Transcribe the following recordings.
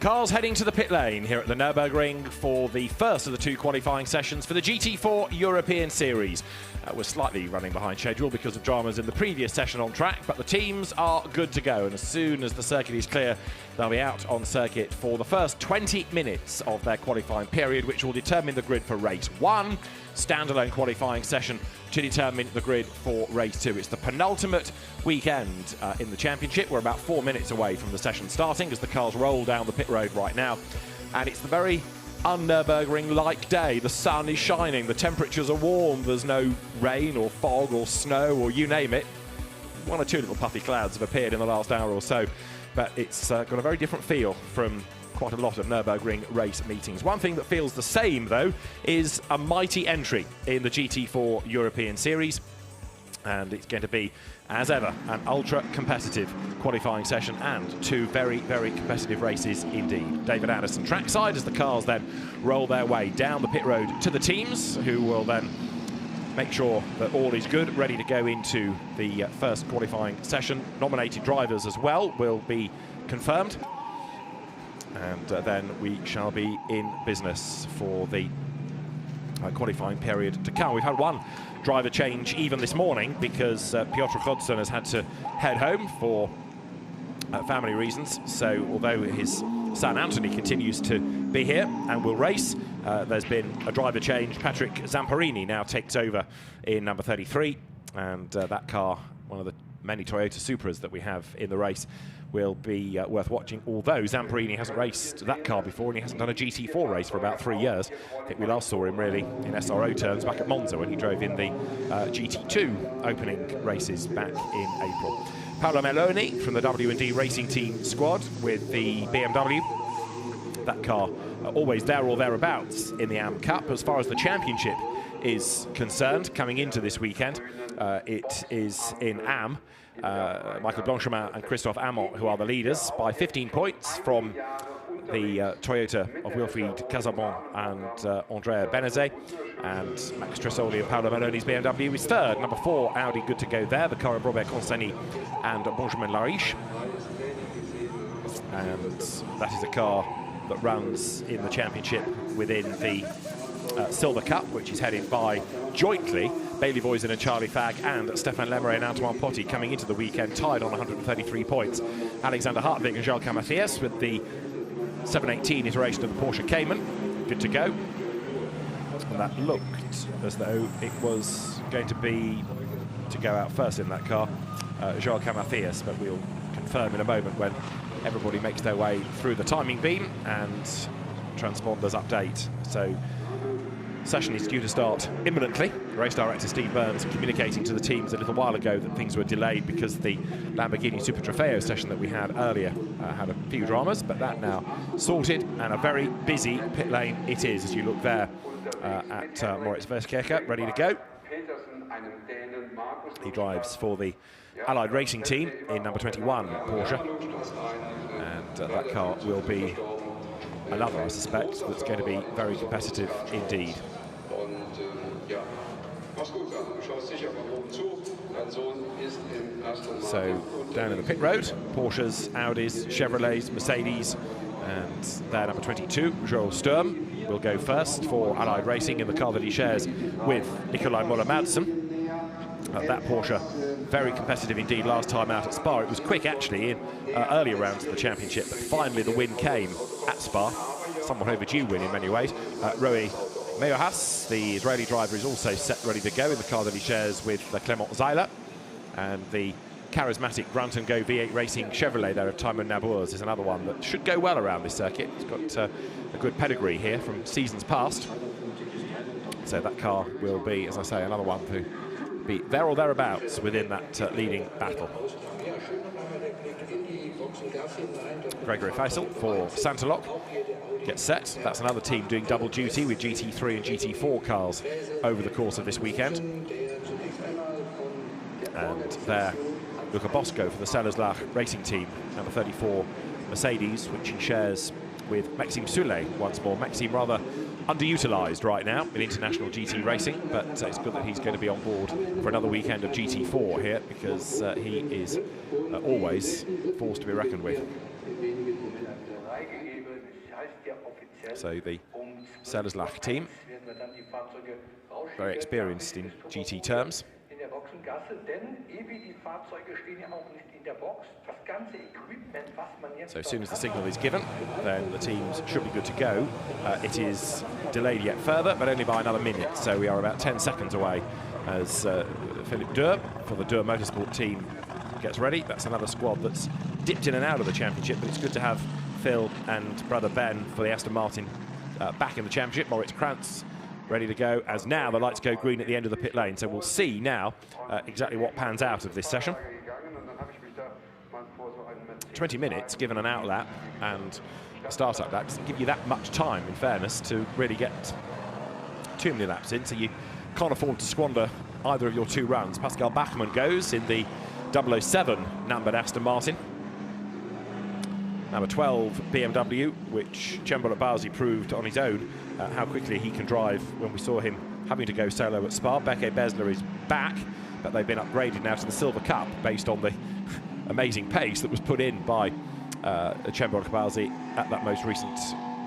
Cars heading to the pit lane here at the Nürburgring for the first of the two qualifying sessions for the GT4 European Series. We're slightly running behind schedule because of dramas in the previous session on track, but the teams are good to go, and as soon as the circuit is clear, they'll be out on circuit for the first 20 minutes of their qualifying period, which will determine the grid for race 1, standalone qualifying session to determine the grid for race 2. It's the penultimate weekend in the championship. We're about 4 minutes away from the session starting as the cars roll down the pit road right now, and it's the very un-Nürburgring-like day. The sun is shining, the temperatures are warm, there's no rain or fog or snow or you name it. One or two little puffy clouds have appeared in the last hour or so, but it's got a very different feel from quite a lot of Nürburgring race meetings. One thing that feels the same, though, is a mighty entry in the GT4 European Series. And it's going to be, as ever, an ultra-competitive qualifying session and two very, very competitive races indeed. David Anderson trackside as the cars then roll their way down the pit road to the teams, who will then make sure that all is good, ready to go into the first qualifying session. Nominated drivers as well will be confirmed. And then we shall be in business for the qualifying period to come. We've had one driver change even this morning because Piotr Hodgson has had to head home for family reasons. So although his son Anthony continues to be here and will race, there's been a driver change. Patrick Zamparini now takes over in number 33, and that car, one of the many Toyota Supras that we have in the race, will be worth watching, although Zamparini hasn't raced that car before and he hasn't done a GT4 race for about 3 years. I think we last saw him really in SRO terms back at Monza when he drove in the GT2 opening races back in April. Paolo Meloni from the W&D Racing Team squad with the BMW. That car always there or thereabouts in the AM Cup. As far as the championship is concerned, coming into this weekend, it is in AM. Michael Blanchemin and Christophe Amont, who are the leaders, by 15 points from the Toyota of Wilfried Casabon and Andrea Benezet. And Max Tresoli and Paolo Meloni's BMW is third. Number 4, Audi, good to go there. The car of Robert Consani and Benjamin Lariche. And that is a car that runs in the championship within the Silver Cup, which is headed by jointly Bailey Voisin and Charlie Fagg and Stéphane Lemeray and Antoine Potti, coming into the weekend tied on 133 points. Alexander Hartwig and João Camathias with the 718 iteration of the Porsche Cayman, good to go. And that looked as though it was going to be to go out first in that car, João Camathias, but we'll confirm in a moment when everybody makes their way through the timing beam and transponders update. So session is due to start imminently. Race director Steve Burns communicating to the teams a little while ago that things were delayed because the Lamborghini Super Trofeo session that we had earlier had a few dramas, but that now sorted, and a very busy pit lane it is as you look there at Moritz Verskircher, ready to go. He drives for the Allied Racing Team in number 21 Porsche, and that car will be another, I suspect, that's going to be very competitive indeed. So down in the pit road, Porsches, Audis, Chevrolets, Mercedes, and their number 22, Joel Sturm, will go first for Allied Racing in the car that he shares with Nikolai Müller-Madsen. That Porsche, very competitive indeed last time out at Spa. It was quick actually in earlier rounds of the championship, but finally the win came at Spa. Somewhat overdue win in many ways. Roy Meohas, the Israeli driver, is also set ready to go in the car that he shares with Clement Zeiler. And the charismatic Grunt & Go V8 Racing Chevrolet there of Timon Nabours is another one that should go well around this circuit. It's got a good pedigree here from seasons past. So that car will be, as I say, another one to be there or thereabouts within that leading battle. Gregory Faisal for Santalok gets set. That's another team doing double duty with GT3 and GT4 cars over the course of this weekend. And there, Luca Bosco for the Sellerslar Racing Team, number 34 Mercedes, which he shares with Maxime Soulet once more. Maxime rather underutilised right now in international GT racing, but it's good that he's going to be on board for another weekend of GT4 here, because he is always forced to be reckoned with. So the Sellerslach team, very experienced in GT terms. So as soon as the signal is given, then the teams should be good to go. It is delayed yet further, but only by another minute. So we are about 10 seconds away as Philip Durr for the Durr Motorsport team gets ready. That's another squad that's dipped in and out of the championship, but it's good to have Phil and brother Ben for the Aston Martin back in the championship. Moritz Krantz ready to go, as now the lights go green at the end of the pit lane. So we'll see now exactly what pans out of this session. 20 minutes given an outlap and a start-up lap doesn't give you that much time, in fairness, to really get too many laps in, so you can't afford to squander either of your two runs. Pascal Bachmann goes in the 007 numbered Aston Martin. Number 12 BMW, which Cembolo Bausi proved on his own how quickly he can drive when we saw him having to go solo at Spa. Beke Besler is back, but they've been upgraded now to the Silver Cup based on the amazing pace that was put in by Cembolo Bausi at that most recent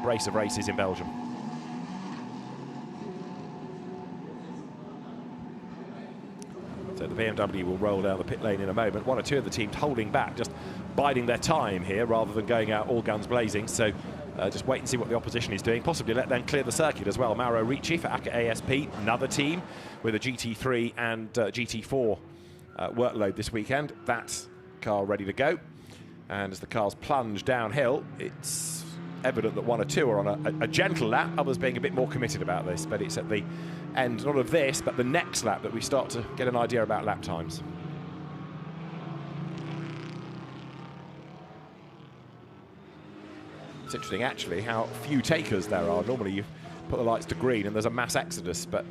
brace of races in Belgium. So the BMW will roll down the pit lane in a moment. One or two of the teams holding back, just biding their time here rather than going out all guns blazing. So just wait and see what the opposition is doing. Possibly let them clear the circuit as well. Mauro Ricci for ACA ASP, another team with a GT3 and GT4 workload this weekend. That car ready to go. And as the cars plunge downhill, it's evident that one or two are on a gentle lap, others being a bit more committed about this. But it's at the end, not of this, but the next lap that we start to get an idea about lap times. It's interesting, actually, how few takers there are. Normally you put the lights to green and there's a mass exodus, but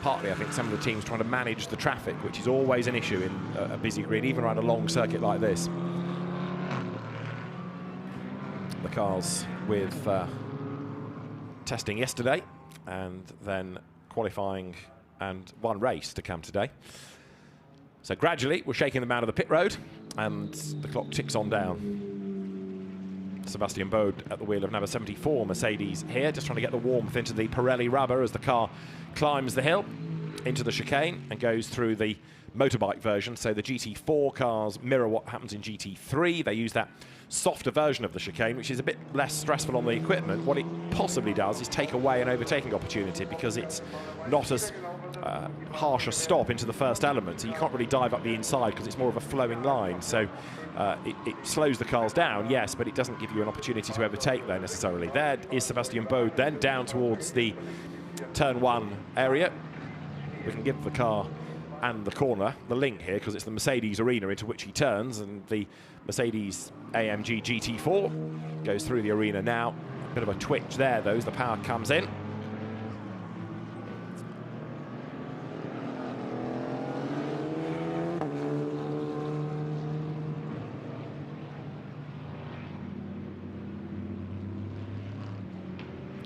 partly I think some of the teams trying to manage the traffic, which is always an issue in a busy green, even around a long circuit like this. The cars with testing yesterday and then qualifying and one race to come today. So gradually we're shaking them out of the pit road and the clock ticks on down. Sebastian Bode at the wheel of number 74 Mercedes here, just trying to get the warmth into the Pirelli rubber as the car climbs the hill into the chicane and goes through the motorbike version. So the GT4 cars mirror what happens in GT3. They use that softer version of the chicane, which is a bit less stressful on the equipment. What it possibly does is take away an overtaking opportunity because it's not as harsh a stop into the first element, so you can't really dive up the inside because it's more of a flowing line. So it slows the cars down, yes, but it doesn't give you an opportunity to overtake there necessarily. There is Sebastian Bode then down towards the turn 1 area. We can give the car and the corner the link here because it's the Mercedes arena into which he turns, and the Mercedes AMG GT4 goes through the arena now. A bit of a twitch there though as the power comes in.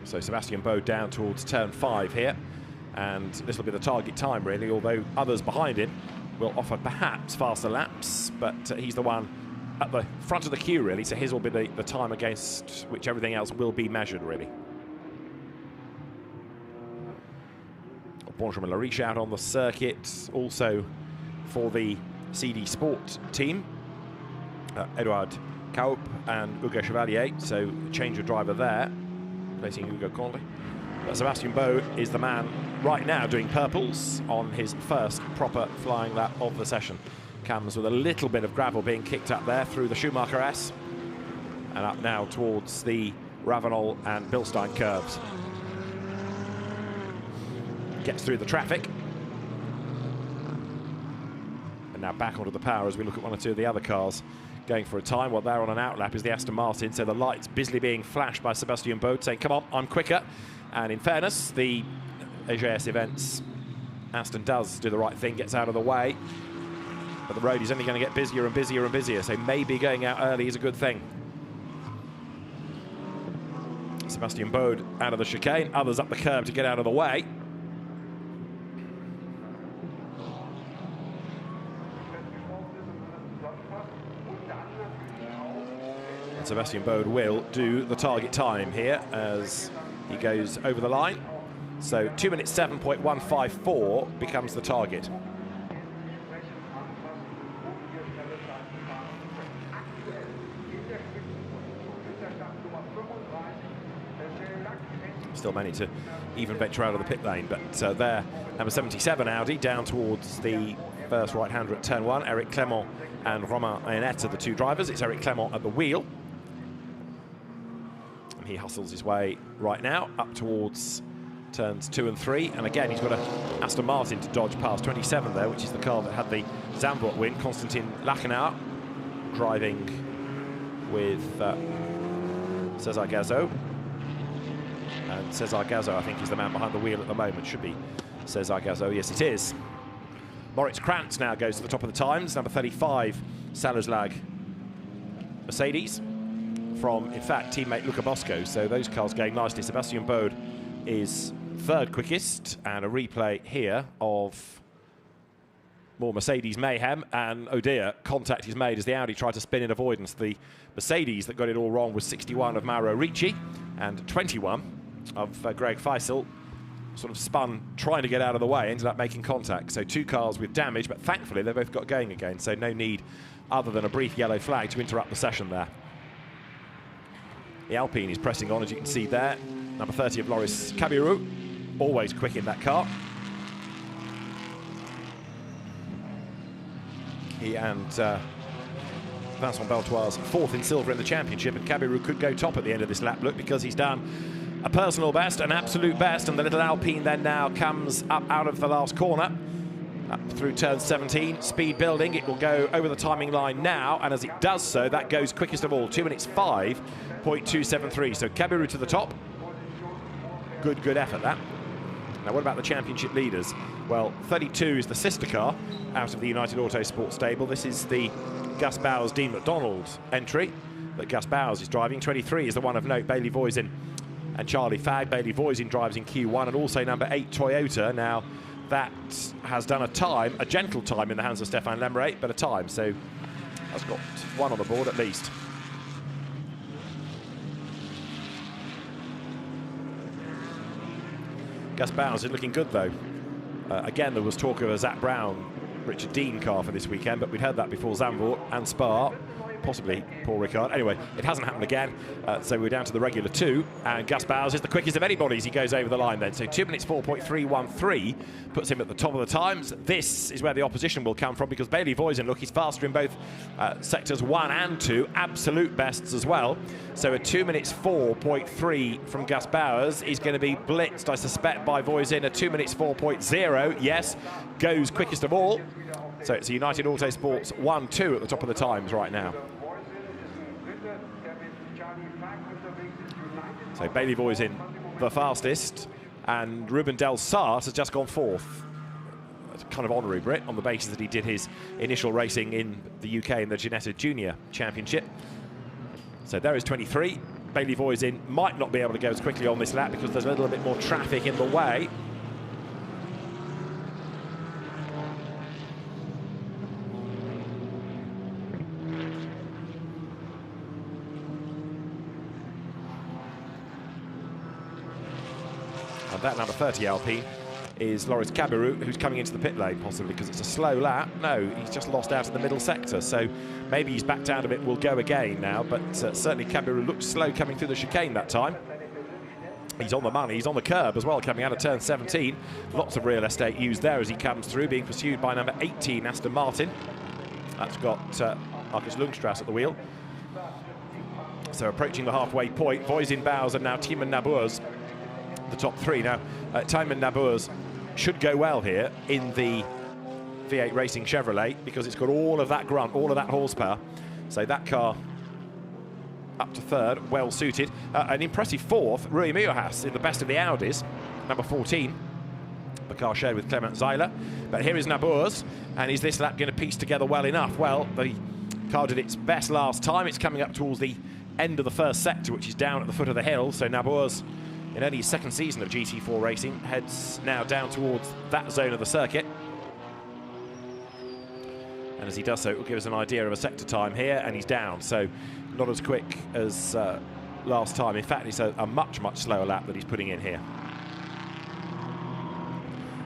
So Sebastian Bode down towards turn 5 here, and this will be the target time really, although others behind him will offer perhaps faster laps, but he's the one at the front of the queue really, so his will be the time against which everything else will be measured really. Benjamin Lariche out on the circuit, also for the CD Sport team, Edouard Kaup and Hugo Chevalier, so change of driver there, placing Hugo Conde. But Sebastian Bode is the man right now doing purples on his first proper flying lap of the session. Comes with a little bit of gravel being kicked up there through the Schumacher S and up now towards the Ravenel and Bilstein curves. Gets through the traffic. And now back onto the power as we look at one or two of the other cars going for a time. Well, there on an outlap is the Aston Martin, so the lights busily being flashed by Sebastian Bode saying, come on, I'm quicker. And in fairness, the AGS events, Aston does do the right thing, gets out of the way. But the road is only going to get busier and busier and busier, so maybe going out early is a good thing. Sebastian Bode out of the chicane, others up the curb to get out of the way. Sebastian Bode will do the target time here as he goes over the line. So 2 minutes 7.154 becomes the target. Still managed to even venture out of the pit lane, but there, number 77 Audi down towards the first right-hander at turn 1. Eric Clement and Romain Ayenette are the two drivers. It's Eric Clement at the wheel. And he hustles his way right now up towards turns 2 and 3. And again, he's got a Aston Martin to dodge past, 27 there, which is the car that had the Zandvoort win. Konstantin Lachenauer driving with Cesar Gazo. And Cesar Gazo, I think, is the man behind the wheel at the moment. Should be Cesar Gazo. Yes, it is. Moritz Krantz now goes to the top of the times. Number 35, Salazlag Mercedes from, in fact, teammate Luca Bosco. So those cars going nicely. Sebastian Bode is third quickest. And a replay here of more Mercedes mayhem. And oh dear, contact is made as the Audi tried to spin in avoidance. The Mercedes that got it all wrong was 61 of Mauro Ricci and 21 of Greg Faisal. Sort of spun trying to get out of the way, ended up making contact. So two cars with damage, but thankfully they both got going again, so no need other than a brief yellow flag to interrupt the session there. The Alpine is pressing on, as you can see there. Number 30 of Loris Cabirou, always quick in that car. He and Vincent Beltoire's fourth in silver in the championship, and Cabirou could go top at the end of this lap, look, because he's done a personal best, an absolute best, and the little Alpine then now comes up out of the last corner, up through turn 17, speed building. It will go over the timing line now, and as it does so, that goes quickest of all, 2 minutes 5.273. So Cabirou to the top. Good effort, that. Now, what about the championship leaders? Well, 32 is the sister car out of the United Autosport stable. This is the Gus Bowers Dean McDonald entry that Gus Bowers is driving. 23 is the one of note, Bailey Voisin and Charlie Fagg. Bailey Voisin drives in Q1, and also number 8 Toyota. Now that has done a gentle time in the hands of Stefan Lemeret, but a time, so that's got one on the board at least. Gus Bowers is looking good though. Again, there was talk of a Zach Brown, Richard Dean car for this weekend, but we'd heard that before Zandvoort and Spa. Possibly Paul Ricard. Anyway, it hasn't happened again, so we're down to the regular 2, and Gus Bowers is the quickest of anybody as he goes over the line then. So 2 minutes 4.313 puts him at the top of the times. This is where the opposition will come from, because Bailey Voisin, look, he's faster in both sectors 1 and 2, absolute bests as well. So a 2 minutes 4.3 from Gus Bowers is going to be blitzed, I suspect, by Voisin. A 2 minutes 4.0, yes, goes quickest of all. So it's a United Autosports 1-2 at the top of the times right now. So Bailey Voisin the fastest, and Ruben Del Sart has just gone fourth. That's a kind of honorary Brit on the basis that he did his initial racing in the UK in the Ginetta Junior Championship. So there is 23. Bailey Voisin might not be able to go as quickly on this lap because there's a little bit more traffic in the way. That number 30 Alpine is Loris Cabirou, who's coming into the pit lane, possibly because it's a slow lap. No, he's just lost out in the middle sector, so maybe he's backed out of it, will go again now, but certainly Cabirou looked slow coming through the chicane that time. He's on the money, he's on the curb as well, coming out of turn 17. Lots of real estate used there as he comes through, being pursued by number 18, Aston Martin. That's got Marcus Lundstrass at the wheel. So approaching the halfway point, Voisin, Bowers, and now Timon Nabours, the top 3. Now, Timon Nabours should go well here in the V8 Racing Chevrolet, because it's got all of that grunt, all of that horsepower. So that car up to third, well suited. An impressive fourth, Rui Miojas in the best of the Audis, number 14. The car shared with Clement Zeiler. But here is Nabours, and is this lap going to piece together well enough? Well, the car did its best last time. It's coming up towards the end of the first sector, which is down at the foot of the hill. So Nabours, in only his second season of GT4 racing, heads now down towards that zone of the circuit. And as he does so, it will give us an idea of a sector time here, and he's down, so not as quick as last time. In fact, it's a much, much slower lap that he's putting in here.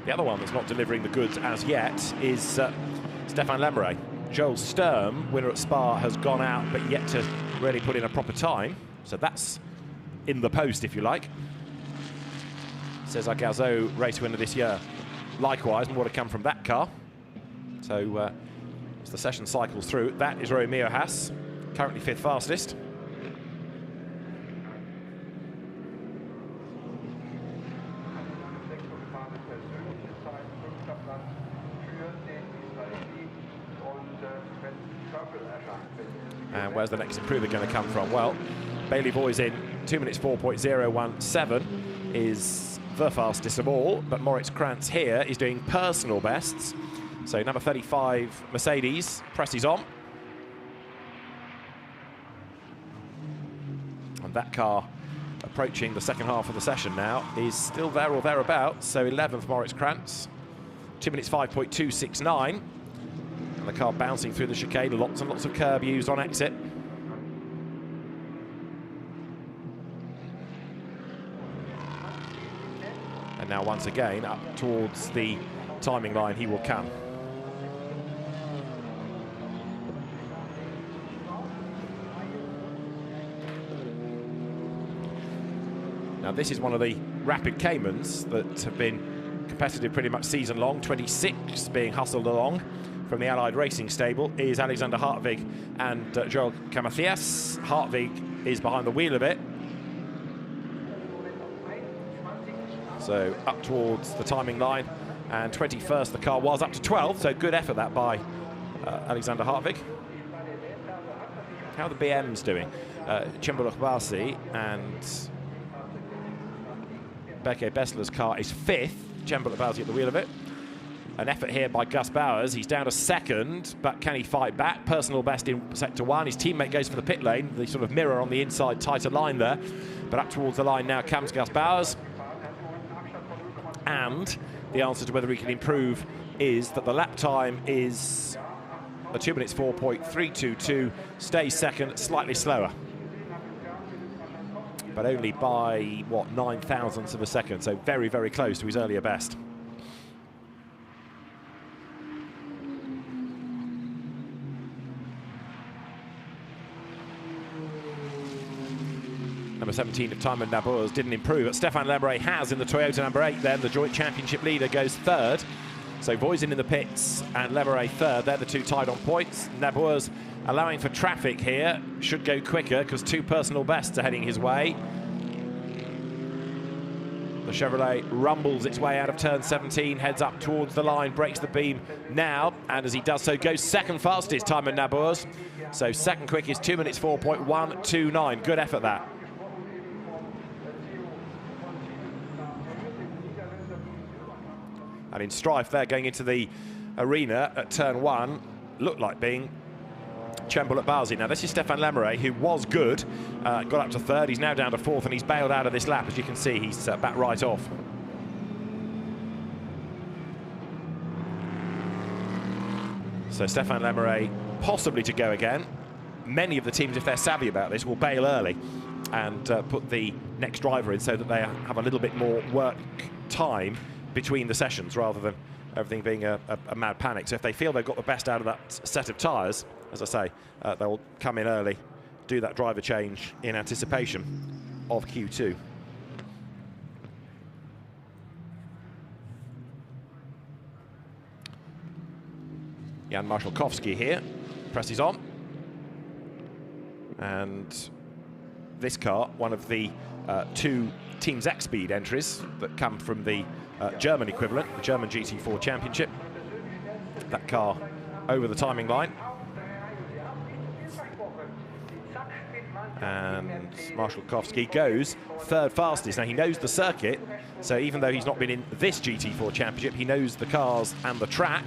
The other one that's not delivering the goods as yet is Stefan Lemeret. Joel Sturm, winner at Spa, has gone out, but yet to really put in a proper time. So that's in the post, if you like. Says our Gazoo race winner this year. Likewise, more to come from that car. So as the session cycles through, that is Romeo Haas, currently 5th fastest. And where's the next improver going to come from? Well, Bailey Boy's in 2 minutes 4.017 is the fastest of all, but Moritz Krantz here is doing personal bests. So number 35 Mercedes presses on. And that car approaching the second half of the session now is still there or thereabouts. So 11th Moritz Krantz, 2 minutes 5.269. And the car bouncing through the chicane, lots and lots of curb used on exit. And now once again up towards the timing line he will come. Now this is one of the rapid Caymans that have been competitive pretty much season long, 26 being hustled along from the Allied Racing stable is Alexander Hartwig and Joel Camathias. Hartwig is behind the wheel a bit. So up towards the timing line, and 21st the car was, up to 12th, so good effort that by Alexander Hartwig. How are the BMs doing? Cemburuch Barsi and Beke Bessler's car is 5th, Cemburuch Barsi at the wheel of it. An effort here by Gus Bowers. He's down to 2nd, but can he fight back? Personal best in sector 1. His teammate goes for the pit lane, the sort of mirror on the inside, tighter line there. But up towards the line now comes Gus Bowers. And the answer to whether he can improve is that the lap time is a 2 minutes 4.322, stays 2nd, slightly slower. But only by, what, 9 thousandths of a second, so very, very close to his earlier best. Number 17 of Timon Nabors didn't improve, but Stefan Lemeret has in the Toyota number 8 then. The joint championship leader goes 3rd. So Voisin in the pits and Lemeret 3rd. They're the two tied on points. Nabors allowing for traffic here. Should go quicker because 2 personal bests are heading his way. The Chevrolet rumbles its way out of turn 17, heads up towards the line, breaks the beam now, and as he does so, goes 2nd fastest, Timon Nabors. So 2nd quickest, 2 minutes 4.129. Good effort that. And in strife there, going into the arena at turn 1, looked like being Cemburuch Barsi. Now this is Stefan Lemeret, who was good, got up to 3rd, he's now down to 4th, and he's bailed out of this lap. As you can see, he's back right off. So Stefan Lemeret possibly to go again. Many of the teams, if they're savvy about this, will bail early and put the next driver in so that they have a little bit more work time between the sessions rather than everything being a mad panic. So if they feel they've got the best out of that set of tyres, as I say, they'll come in early, do that driver change in anticipation of Q2. Jan Marszalkowski here, presses on. And this car, one of the 2 Teams X-Speed entries that come from the German equivalent, the German GT4 Championship. That car over the timing line. And Marszalkowski goes 3rd fastest. Now he knows the circuit, so even though he's not been in this GT4 Championship, he knows the cars and the track.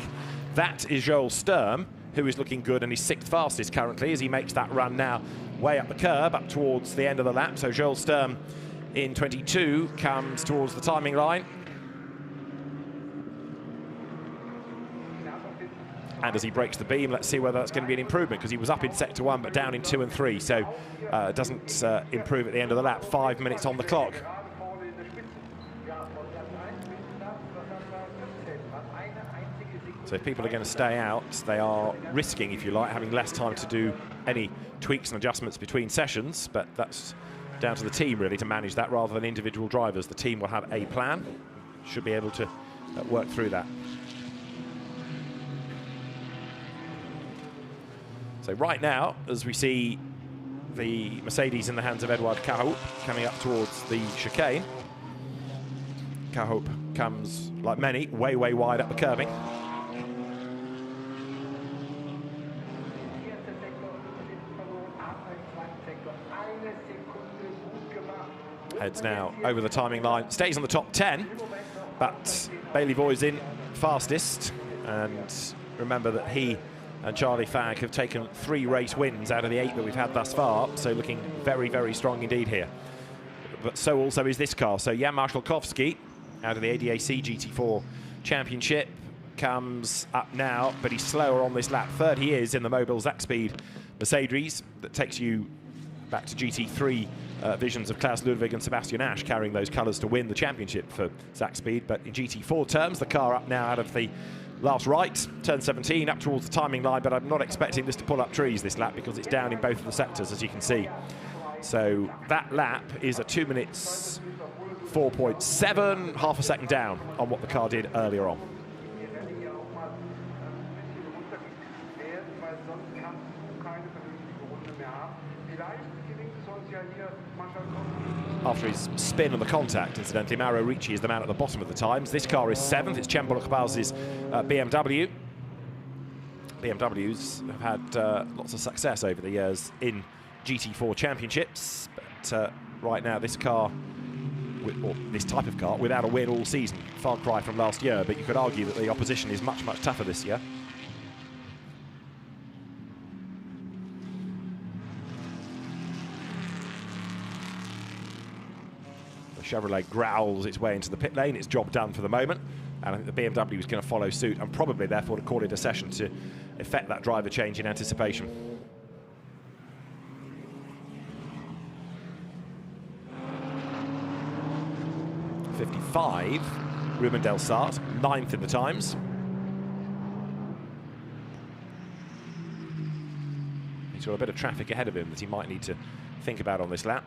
That is Joel Sturm, who is looking good, and he's 6th fastest currently as he makes that run now way up the curb, up towards the end of the lap. So Joel Sturm in 22 comes towards the timing line. And as he breaks the beam, let's see whether that's going to be an improvement, because he was up in sector 1 but down in 2 and 3, so doesn't improve at the end of the lap. 5 minutes on the clock. So if people are going to stay out, they are risking, if you like, having less time to do any tweaks and adjustments between sessions, but that's down to the team really to manage that rather than individual drivers. The team will have a plan, should be able to work through that. So right now, as we see the Mercedes in the hands of Edouard Cahoop coming up towards the chicane, Cahoop comes, like many, way wide up the curbing. Heads now over the timing line, stays on the top 10, but Bailey Voisin fastest. And remember that he and Charlie Fagg have taken 3 race wins out of the 8 that we've had thus far, so looking very strong indeed here. But so also is this car. So Jan Marszalkowski out of the ADAC GT4 Championship comes up now, but he's slower on this lap. Third he is in the Mobile Zack Speed Mercedes that takes you back to GT3 visions of Klaus Ludwig and Sebastian Asch carrying those colours to win the championship for Zack Speed. But in GT4 terms, the car up now out of the last right, turn 17, up towards the timing line, but I'm not expecting this to pull up trees this lap because it's down in both of the sectors, as you can see. So that lap is a 2 minutes 4.7, half a second down on what the car did earlier on. After his spin on the contact, incidentally, Mauro Ricci is the man at the bottom of the times. This car is 7th. It's Cem Bullock-Baz's BMW. BMWs have had lots of success over the years in GT4 championships, but right now this car, or this type of car, without a win all season. Far cry from last year, but you could argue that the opposition is much tougher this year. Chevrolet growls its way into the pit lane. It's job done for the moment, and I think the BMW is going to follow suit, and probably therefore to call it a session to effect that driver change in anticipation. .55, Ruben Del Sart, 9th in the times. He's got a bit of traffic ahead of him that he might need to think about on this lap.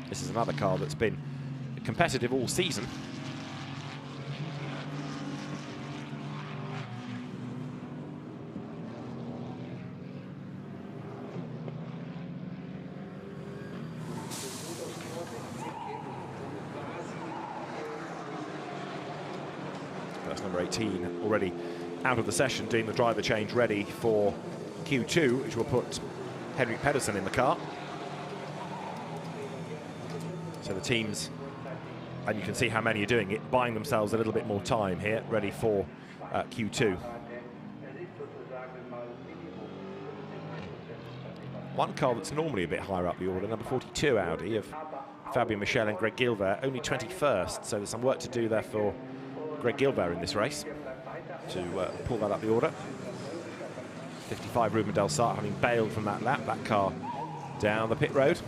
This is another car that's been competitive all season. That's number 18 already out of the session, doing the driver change ready for Q2, which will put Henrik Pedersen in the car. So the teams, and you can see how many are doing it, buying themselves a little bit more time here, ready for Q2. One car that's normally a bit higher up the order, number 42 Audi of Fabien Michel and Greg Gilbert, only 21st, so there's some work to do there for Greg Gilbert in this race to pull that up the order. 55 Ruben Del Sart having bailed from that lap, that car down the pit road.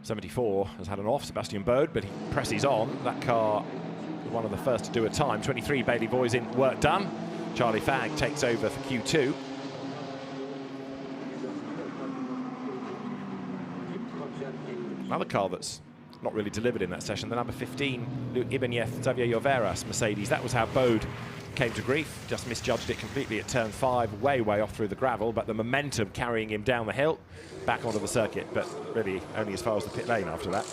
'74 has had an off, Sebastian Bode, but he presses on. That car, one of the first to do a time. 23, Bailey Voisin, work done. Charlie Fagg takes over for Q2. Another car that's not really delivered in that session, the number 15, Luke Ibanez, Xavier Lloveras Mercedes. That was how Bode came to grief, just misjudged it completely at turn 5, way off through the gravel, but the momentum carrying him down the hill, back onto the circuit, but really only as far as the pit lane after that.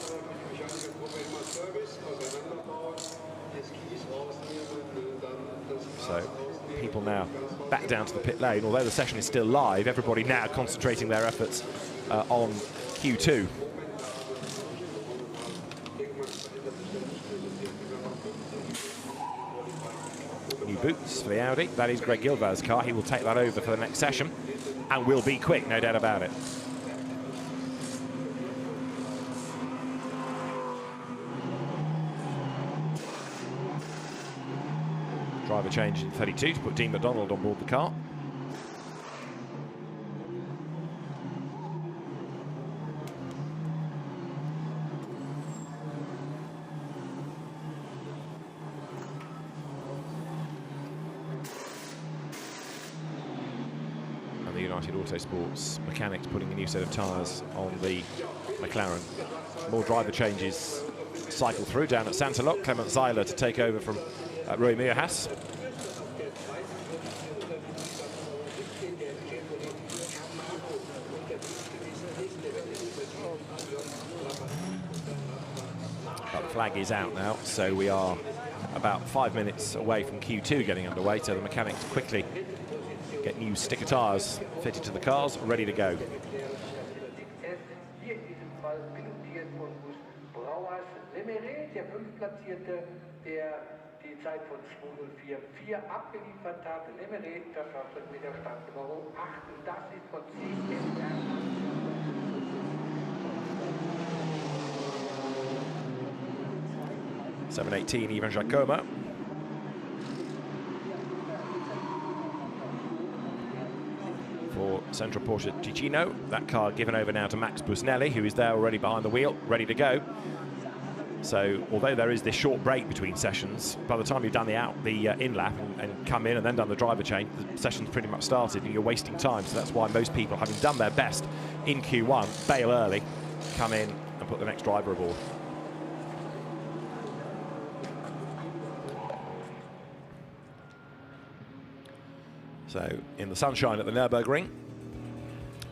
So people now back down to the pit lane. Although the session is still live, everybody now concentrating their efforts on Q2. New boots for the Audi. That is Greg Gilva's car. He will take that over for the next session and will be quick, no doubt about it. Driver change in 32 to put Dean McDonald on board the car. And the United Autosports mechanics putting a new set of tyres on the McLaren. More driver changes cycle through down at Santalok. Clement Zeiler to take over from Rui Meerhaas. But the flag is out now, so we are about 5 minutes away from Q2 getting underway, so the mechanics quickly get new sticker tyres fitted to the cars, ready to go. Die Zeit von 2:04,4 abgeliefert hat. Lemeret verschafft mit der Startnummer 8 und das ist von CSR. 7:18 Ivan Giacomo. For Central Porsche Ticino, that car given over now to Max Busnelli, who is there already behind the wheel, ready to go. So, although there is this short break between sessions, by the time you've done the in-lap and come in and then done the driver change, the session's pretty much started and you're wasting time. So that's why most people, having done their best in Q1, bail early, come in and put the next driver aboard. So, in the sunshine at the Nürburgring,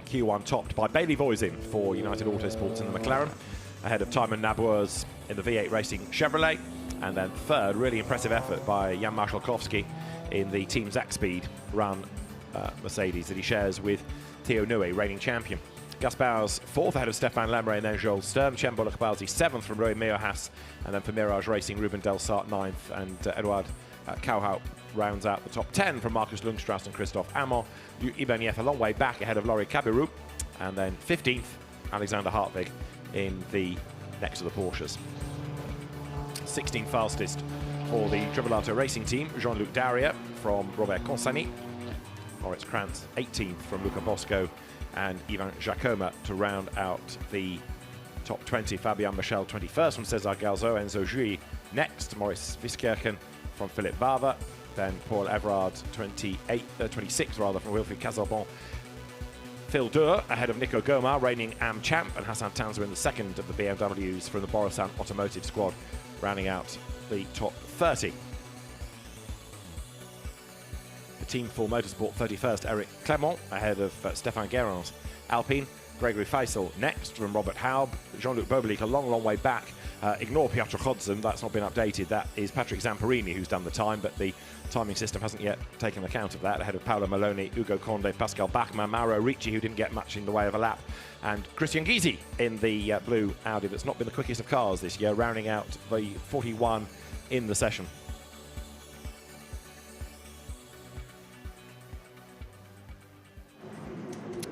Q1 topped by Bailey Voisin for United Autosports in the McLaren, ahead of Timon Nabours in the V8 Racing Chevrolet, and then third, really impressive effort by Jan Marszalkowski in the Team Zack Speed run Mercedes that he shares with Theo Nui, reigning champion. Gus Bowers fourth ahead of Stefan Lemre and then Joel Sturm. Chembo Lakabazi seventh from Rui Meerhaas, and then for Mirage Racing, Ruben Delsart ninth, and Eduard Kauhaupt rounds out the top 10 from Markus Lundstrass and Christophe Amon. Ibanez a long way back ahead of Laurie Cabiru, and then 15th, Alexander Hartwig in the next to the Porsches. 16th fastest for the Tribolato Racing Team, Jean-Luc Daria from Robert Consani. Moritz Krantz 18th from Luca Bosco, and Ivan Giacomo to round out the top 20. Fabian Michel 21st from Cesar Galzo, Enzo Jui next, Maurice Wiskirchen from Philippe Bava, then Paul Everard 26th rather from Wilfried Casalbon. Phil Durr ahead of Nico Gomar, reigning AM champ, and Hassan Tanzer in the second of the BMWs from the Borusan Automotive squad, rounding out the top 30. The Team 4 Motorsport 31st, Eric Clement ahead of Stéphane Guérin's Alpine. Gregory Faisal next from Robert Haub. Jean-Luc Bobelik a long, long way back. Ignore Piotr Chodzem, that's not been updated. That is Patrick Zamparini who's done the time, but the timing system hasn't yet taken account of that. Ahead of Paolo Maloney, Ugo Conde, Pascal Bachmann, Mauro Ricci, who didn't get much in the way of a lap, and Christian Gysi in the blue Audi that's not been the quickest of cars this year, rounding out the 41 in the session.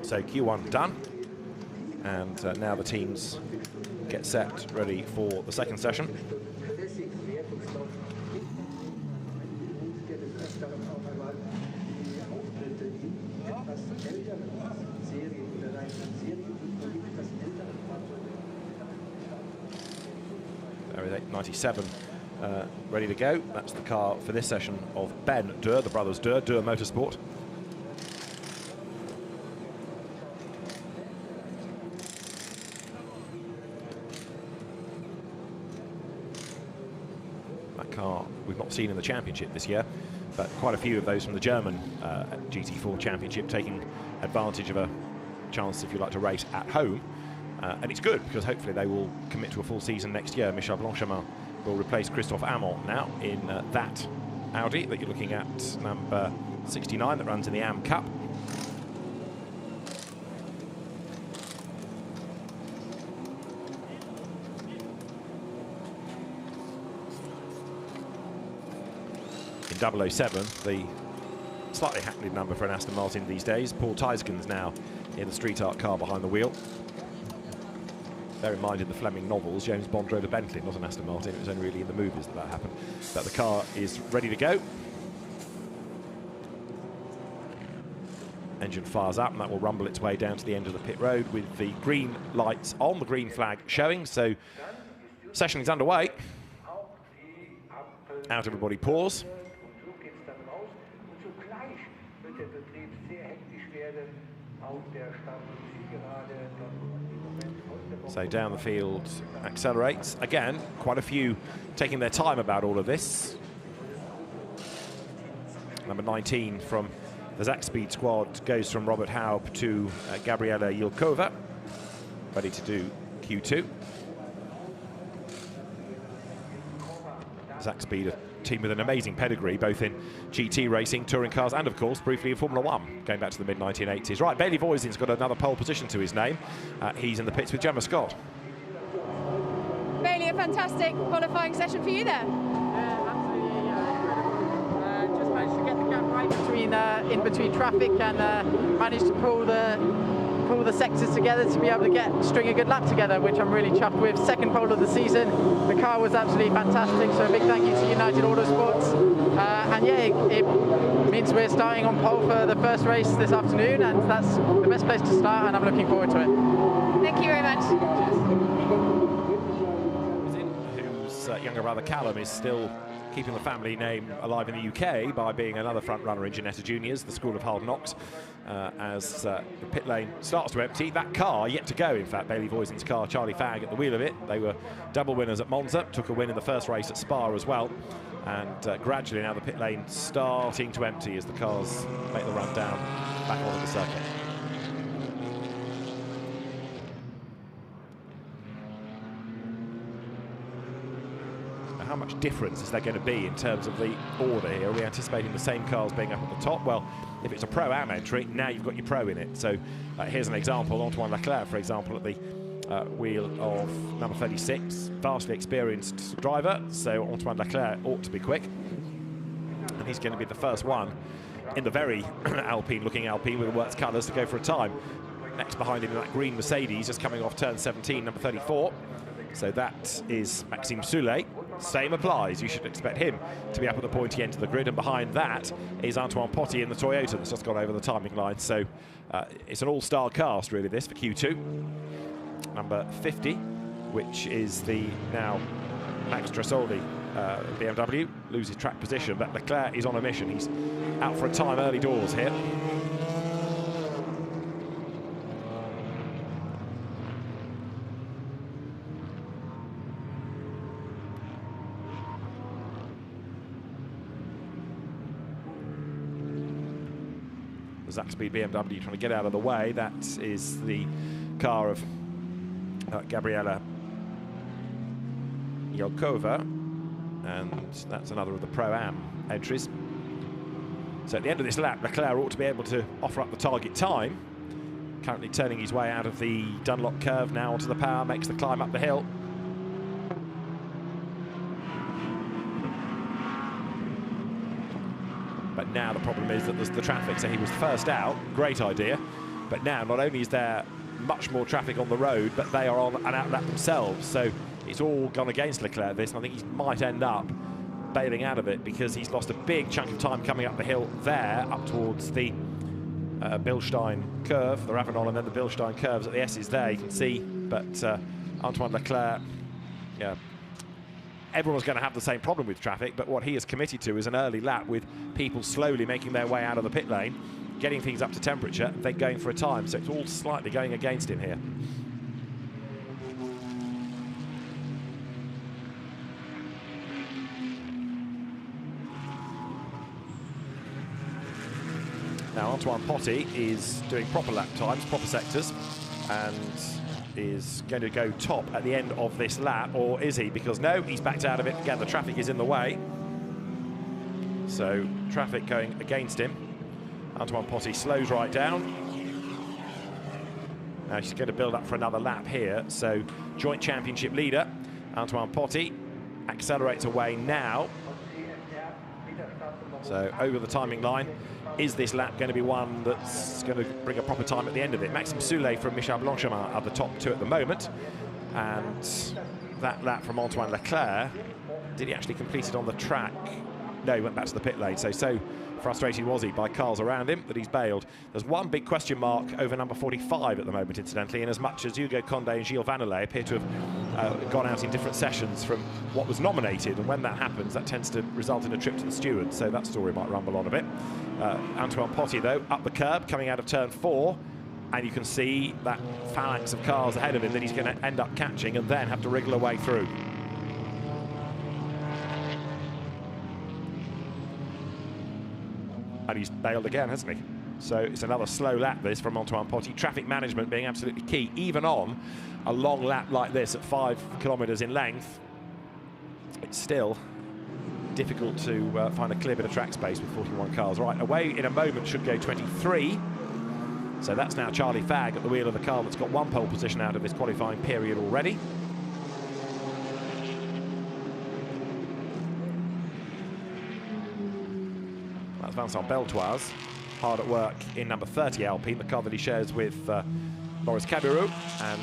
So Q1 done, and now the teams get set, ready for the second session. There is 97 ready to go. That's the car for this session of Ben Durr, the brothers Durr, Durr Motorsport. Car we've not seen in the championship this year, but quite a few of those from the German GT4 championship taking advantage of a chance, if you like, to race at home, and it's good because hopefully they will commit to a full season next year. Michel Blanchemin will replace Christophe Amon now in that Audi that you're looking at, number 69, that runs in the AM Cup. In 007, the slightly hackneyed number for an Aston Martin these days. Paul Tysken's now in the street art car behind the wheel. Bear in mind, in the Fleming novels, James Bond drove a Bentley, not an Aston Martin. It was only really in the movies that happened. But the car is ready to go. Engine fires up, and that will rumble its way down to the end of the pit road with the green lights on, the green flag showing. So, session is underway. Out everybody pause. So down the field accelerates. Again, quite a few taking their time about all of this. Number 19 from the Zach Speed squad goes from Robert Haub to Gabriela Yilkova, ready to do Q2. Zach Speed, a team with an amazing pedigree, both in GT racing, touring cars, and of course, briefly in Formula 1, going back to the mid-1980s. Right, Bailey Voisin's got another pole position to his name. He's in the pits with Gemma Scott. Bailey, a fantastic qualifying session for you there. Yeah, absolutely incredible. Just managed to get the gap right in between traffic and managed to pull the sectors together to be able to string a good lap together, which I'm really chuffed with. Second pole of the season. The car was absolutely fantastic, so a big thank you to United Autosports. And yeah, it means we're starting on pole for the first race this afternoon, and that's the best place to start, and I'm looking forward to it. Thank you very much. Whose younger brother Callum is still keeping the family name alive in the UK by being another front runner in Ginetta Juniors, the School of Hard Knocks, as the pit lane starts to empty. That car yet to go, in fact, Bailey Voisin's car, Charlie Fagg at the wheel of it. They were double winners at Monza, took a win in the first race at Spa as well, and gradually now the pit lane starting to empty as the cars make the run down back onto the circuit. How much difference is there going to be in terms of the order here? Are we anticipating the same cars being up at the top? Well, if it's a Pro-Am entry, now you've got your Pro in it. So here's an example. Antoine Leclerc, for example, at the wheel of number 36, vastly experienced driver. So Antoine Leclerc ought to be quick. And he's going to be the first one in the very Alpine-looking Alpine with the works colours to go for a time. Next behind him in that green Mercedes, just coming off turn 17, number 34. So that is Maxime Soulet. Same applies. You should expect him to be up at the pointy end of the grid, and behind that is Antoine Potty in the Toyota that's just gone over the timing line. So it's an all-star cast, really, this for Q2. Number 50, which is the now Max Dressoli BMW, loses track position, but Leclerc is on a mission. He's out for a time early doors here. Zach Speed BMW trying to get out of the way. That is the car of Gabriela Yelkova, and that's another of the Pro-Am entries. So at the end of this lap, Leclerc ought to be able to offer up the target time. Currently turning his way out of the Dunlop curve now onto the power, makes the climb up the hill. But now the problem is that there's the traffic, so he was first out, great idea. But now not only is there much more traffic on the road, but they are on an outlap themselves. So it's all gone against Leclerc this, and I think he might end up bailing out of it because he's lost a big chunk of time coming up the hill there, up towards the Bilstein curve, the Ravenol, and then the Bilstein curves at the S's there, you can see. But Antoine Leclerc, yeah, everyone's going to have the same problem with traffic, but what he has committed to is an early lap with people slowly making their way out of the pit lane, getting things up to temperature, then going for a time. So it's all slightly going against him here. Now Antoine Potty is doing proper lap times, proper sectors, and is going to go top at the end of this lap, or is he? Because no, he's backed out of it. Again, the traffic is in the way. So traffic going against him. Antoine Potty slows right down. Now she's going to build up for another lap here. So joint championship leader, Antoine Potty, accelerates away now. So over the timing line. Is this lap going to be one that's going to bring a proper time at the end of it? Maxime Soulet from Michel Blanchemin are the top two at the moment. And that lap from Antoine Leclerc, did he actually complete it on the track? No, he went back to the pit lane. So frustrated was he by cars around him that he's bailed. There's one big question mark over number 45 at the moment, incidentally, in as much as Hugo Condé and Gilles Vannelet appear to have gone out in different sessions from what was nominated, and when that happens, that tends to result in a trip to the stewards, so that story might rumble on a bit. Antoine Potty, though, up the curb, coming out of turn 4, and you can see that phalanx of cars ahead of him that he's going to end up catching and then have to wriggle away through. And he's bailed again, hasn't he? So it's another slow lap, this, from Antoine Potty. Traffic management being absolutely key, even on a long lap like this at 5 kilometres in length. It's still difficult to find a clear bit of track space with 41 cars. Right, away in a moment should go 23. So that's now Charlie Fagg at the wheel of the car that's got one pole position out of this qualifying period already. That's Vincent Beltoise, hard at work in number 30 Alpine, the car that he shares with Maurice Cabirou, and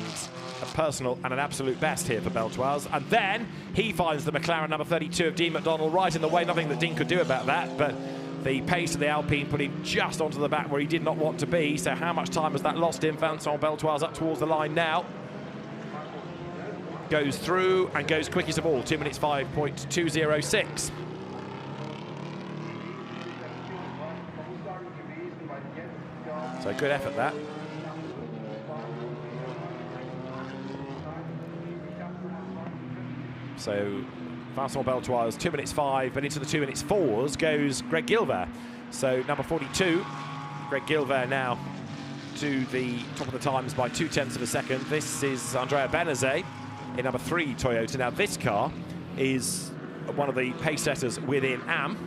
a personal and an absolute best here for Beltoise. And then he finds the McLaren number 32 of Dean McDonald right in the way. Nothing that Dean could do about that, but the pace of the Alpine put him just onto the back where he did not want to be. So how much time has that lost him? Vincent Beltoise up towards the line now. Goes through and goes quickest of all, 2 minutes 5.206. So good effort, that. So Vincent Beltoise, 2 minutes 5, but into the 2 minutes 4s goes Greg Gilbert. So number 42, Greg Gilbert now to the top of the times by 0.2 of a second. This is Andrea Benazet in number 3 Toyota. Now this car is one of the pace setters within AM.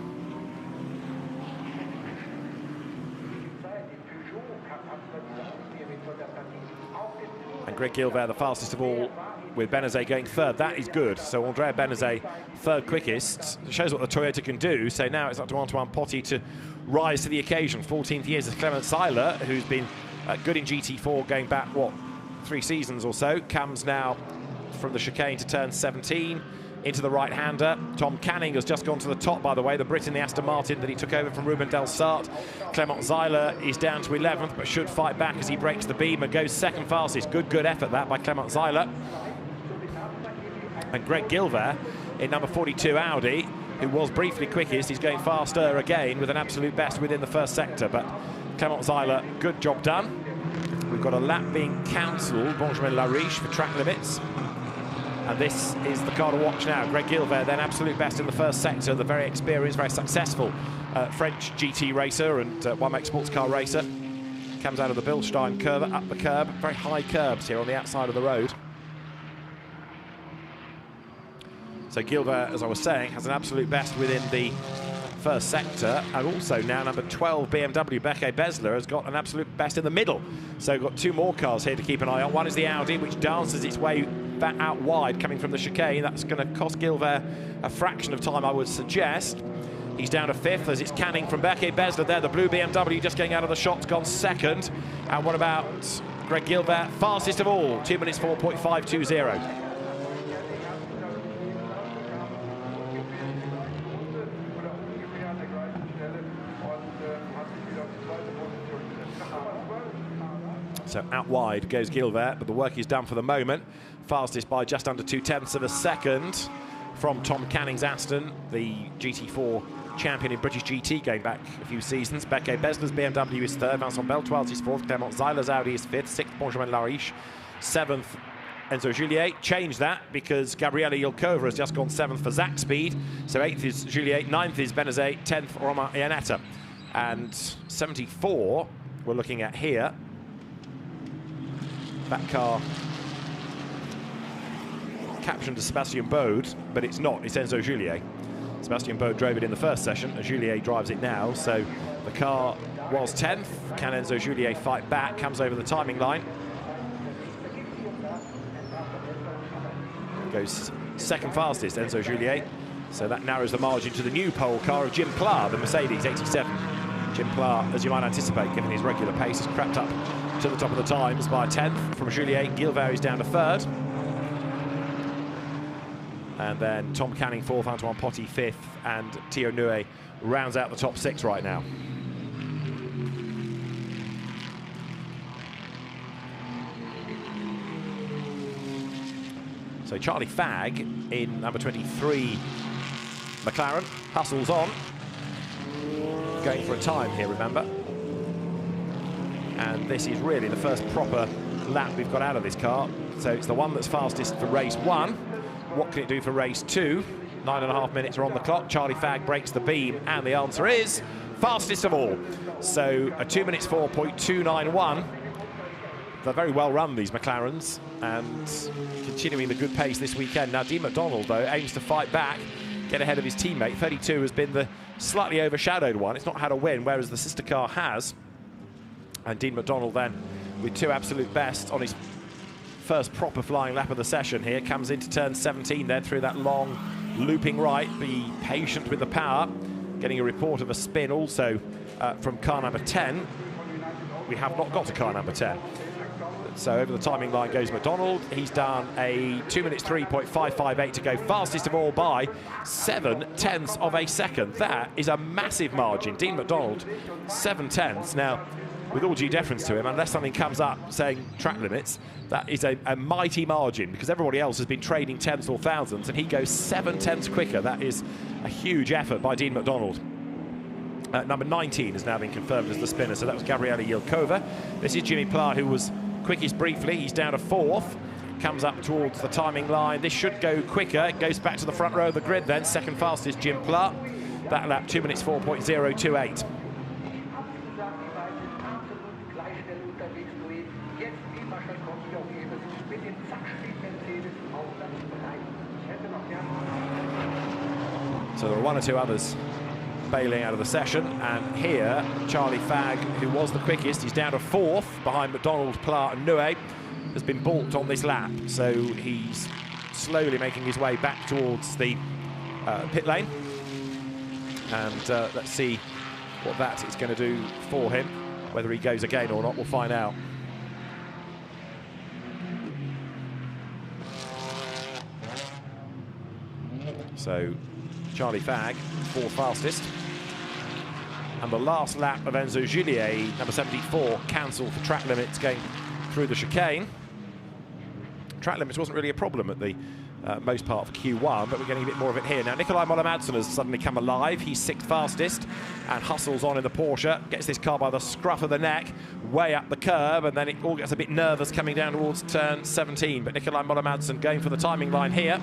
And Greg Gilbert, the fastest of all, with Benazet going third. That is good. So Andrea Benazet, third quickest. Shows what the Toyota can do. So now it's up to Antoine Potty to rise to the occasion. 14th years of Clement Seiler, who's been good in GT4 going back, what, 3 seasons or so. Comes now from the chicane to turn 17 into the right-hander. Tom Canning has just gone to the top, by the way, the Brit in the Aston Martin that he took over from Ruben Del Sart. Clement Seiler is down to 11th, but should fight back as he breaks the beam and goes second fastest. Good effort, that, by Clement Seiler. And Greg Gilbert in number 42 Audi, who was briefly quickest, he's going faster again with an absolute best within the first sector. But Clement Seiler, good job done. We've got a lap being cancelled, Benjamin Lariche, for track limits. And this is the car to watch now. Greg Gilbert, then absolute best in the first sector, the very experienced, very successful French GT racer and One-Make sports car racer. Comes out of the Bilstein curve, up the curb, very high curbs here on the outside of the road. So Gilbert, as I was saying, has an absolute best within the first sector, and also now number 12 BMW Bekke Besler has got an absolute best in the middle. So we've got 2 more cars here to keep an eye on. One is the Audi, which dances its way back out wide coming from the chicane. That's going to cost Gilbert a fraction of time, I would suggest. He's down to 5th as it's Canning from Bekke Besler there. The blue BMW just going out of the shots, gone second. And what about Greg Gilbert? Fastest of all, 2 minutes 4.520. So out wide goes Gilbert, but the work is done for the moment. Fastest by just under 0.2 of a second from Tom Canning's Aston, the GT4 champion in British GT going back a few seasons. Bekke Besler's BMW is 3rd, Vincent Beltoise is 4th, Clement Seiler's Audi is 5th, 6th Benjamin Lariche, 7th Enzo Juliet. Changed that because Gabriela Yilkova has just gone 7th for Zach Speed. So 8th is Juliet, 9th is Benazet, 10th Romain Iannetta. And 74 we're looking at here. That car captioned as Sebastian Bode, but it's not, it's Enzo Juliet. Sebastian Bode drove it in the first session, and Juliet drives it now, so the car was 10th. Can Enzo Juliet fight back? Comes over the timing line. Goes second fastest, Enzo Juliet. So that narrows the margin to the new pole car of Jim Pla, the Mercedes 87. Jim Pla, as you might anticipate, given his regular pace, has crept up to the top of the times by a 10th from Juliet. Guilvaire is down to 3rd. And then Tom Canning 4th, Antoine Potty 5th, and Thio Nue rounds out the top 6 right now. So Charlie Fagg in number 23 McLaren hustles on, going for a time here, remember. And this is really the first proper lap we've got out of this car. So it's the one that's fastest for race 1. What can it do for race 2? 9.5 minutes are on the clock. Charlie Fagg breaks the beam, and the answer is fastest of all. So a 2 minutes 4.291. They're very well run, these McLarens, and continuing the good pace this weekend. Now, Dean McDonald, though, aims to fight back, get ahead of his teammate. 32 has been the slightly overshadowed one. It's not had a win, whereas the sister car has. And Dean McDonald then, with 2 absolute best on his first proper flying lap of the session here, comes into turn 17 then through that long looping right. Be patient with the power. Getting a report of a spin also from car number 10. We have not got to car number 10. So over the timing line goes McDonald. He's done a 2 minutes 3.558 to go, fastest of all by 7/10 of a second. That is a massive margin. Dean McDonald, 7/10. Now, with all due deference to him, unless something comes up saying track limits, that is a mighty margin, because everybody else has been trading tenths or thousandths, and he goes 7/10 quicker. That is a huge effort by Dean McDonald. Number 19 has now been confirmed as the spinner, so that was Gabriela Yilkova. This is Jimmy Pla, who was quickest briefly. He's down to 4th, comes up towards the timing line. This should go quicker. It goes back to the front row of the grid then. Second fastest, Jim Pla. That lap, 2 minutes 4.028. So there are 1 or 2 others bailing out of the session, and here Charlie Fagg, who was the quickest, he's down to 4th behind McDonald, Pla and Nue, has been balked on this lap, so he's slowly making his way back towards the pit lane, and let's see what that is going to do for him. Whether he goes again or not, we'll find out. So Charlie Fagg, 4th fastest. And the last lap of Enzo Juliet, number 74, cancelled for track limits going through the chicane. Track limits wasn't really a problem at the most part of Q1, but we're getting a bit more of it here. Now, Nikolai Moller-Madsen has suddenly come alive. He's 6th fastest and hustles on in the Porsche, gets this car by the scruff of the neck, way up the curb, and then it all gets a bit nervous coming down towards turn 17. But Nikolai Moller-Madsen going for the timing line here.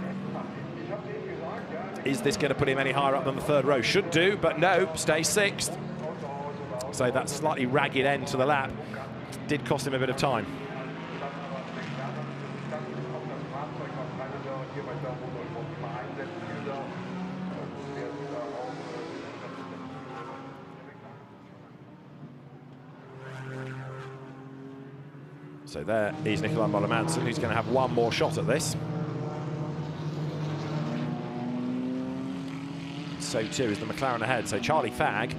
Is this going to put him any higher up than the 3rd row? Should do, but no, stays 6th. So that slightly ragged end to the lap did cost him a bit of time. So there is Nikolai Moller-Madsen, who's going to have 1 more shot at this. So too is the McLaren ahead. So Charlie Fagg,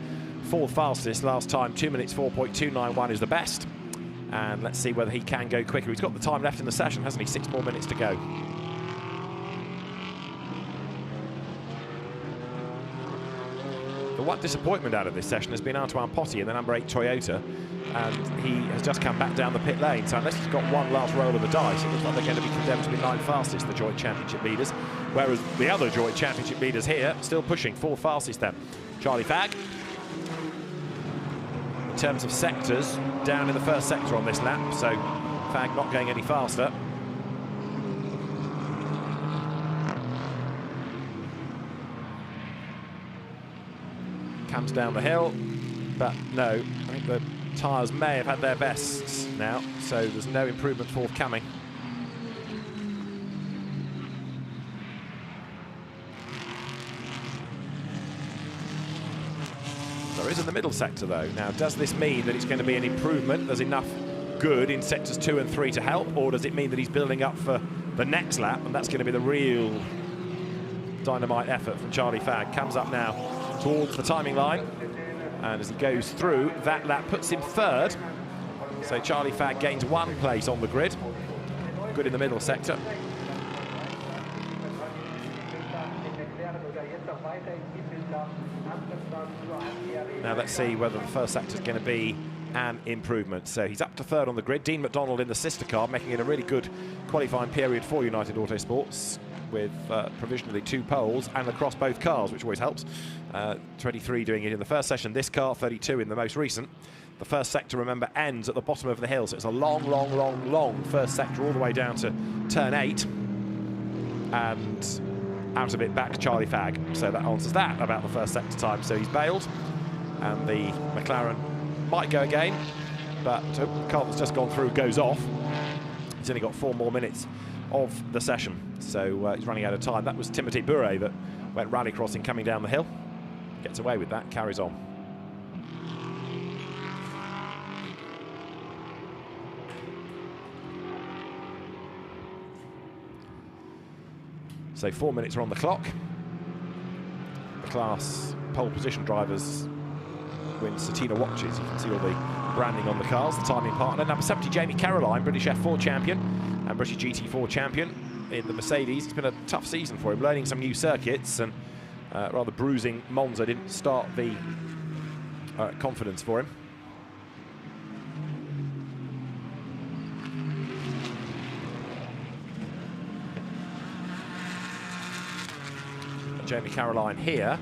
4th fastest last time, 2 minutes 4.291 is the best. And let's see whether he can go quicker. He's got the time left in the session, hasn't he? 6 more minutes to go. The one disappointment out of this session has been Antoine Potty in the number 8 Toyota, and he has just come back down the pit lane. So unless he's got one last roll of the dice, it looks like they're going to be condemned to be 9 fastest, the joint championship leaders. Whereas the other joint championship leaders here still pushing 4 fastest then. Charlie Fagg, in terms of sectors, down in the first sector on this lap, so Fagg not going any faster. Comes down the hill, but no, I think the tyres may have had their bests now, so there's no improvement forthcoming. in the middle sector, though. Now, does this mean that it's going to be an improvement? There's enough good in sectors 2 and 3 to help, or does it mean that he's building up for the next lap, and that's going to be the real dynamite effort from Charlie Fagg? Comes up now towards the timing line, and as he goes through, that lap puts him third. So Charlie Fagg gains 1 place on the grid. Good in the middle sector. Now let's see whether the first sector is going to be an improvement. So he's up to third on the grid. Dean McDonald in the sister car, making it a really good qualifying period for United Autosports, with provisionally 2 poles and across both cars, which always helps. 23 doing it in the first session, this car 32 in the most recent. The first sector, remember, ends at the bottom of the hill, so it's a long, long, long, long first sector all the way down to turn 8, and out of it back to Charlie Fagg. So that answers that about the first sector time. So he's bailed, and the McLaren might go again, but the car that's just gone through goes off. He's only got 4 more minutes of the session, so he's running out of time. That was Timothy Bure that went rally crossing coming down the hill. Gets away with that, carries on. So 4 minutes are on the clock. The class pole position drivers win Satina watches. You can see all the branding on the cars. The timing partner, number 70, Jamie Caroline, British F4 champion and British GT4 champion in the Mercedes. It's been a tough season for him, learning some new circuits, and rather bruising Monza didn't start the confidence for him. Jamie Caroline here,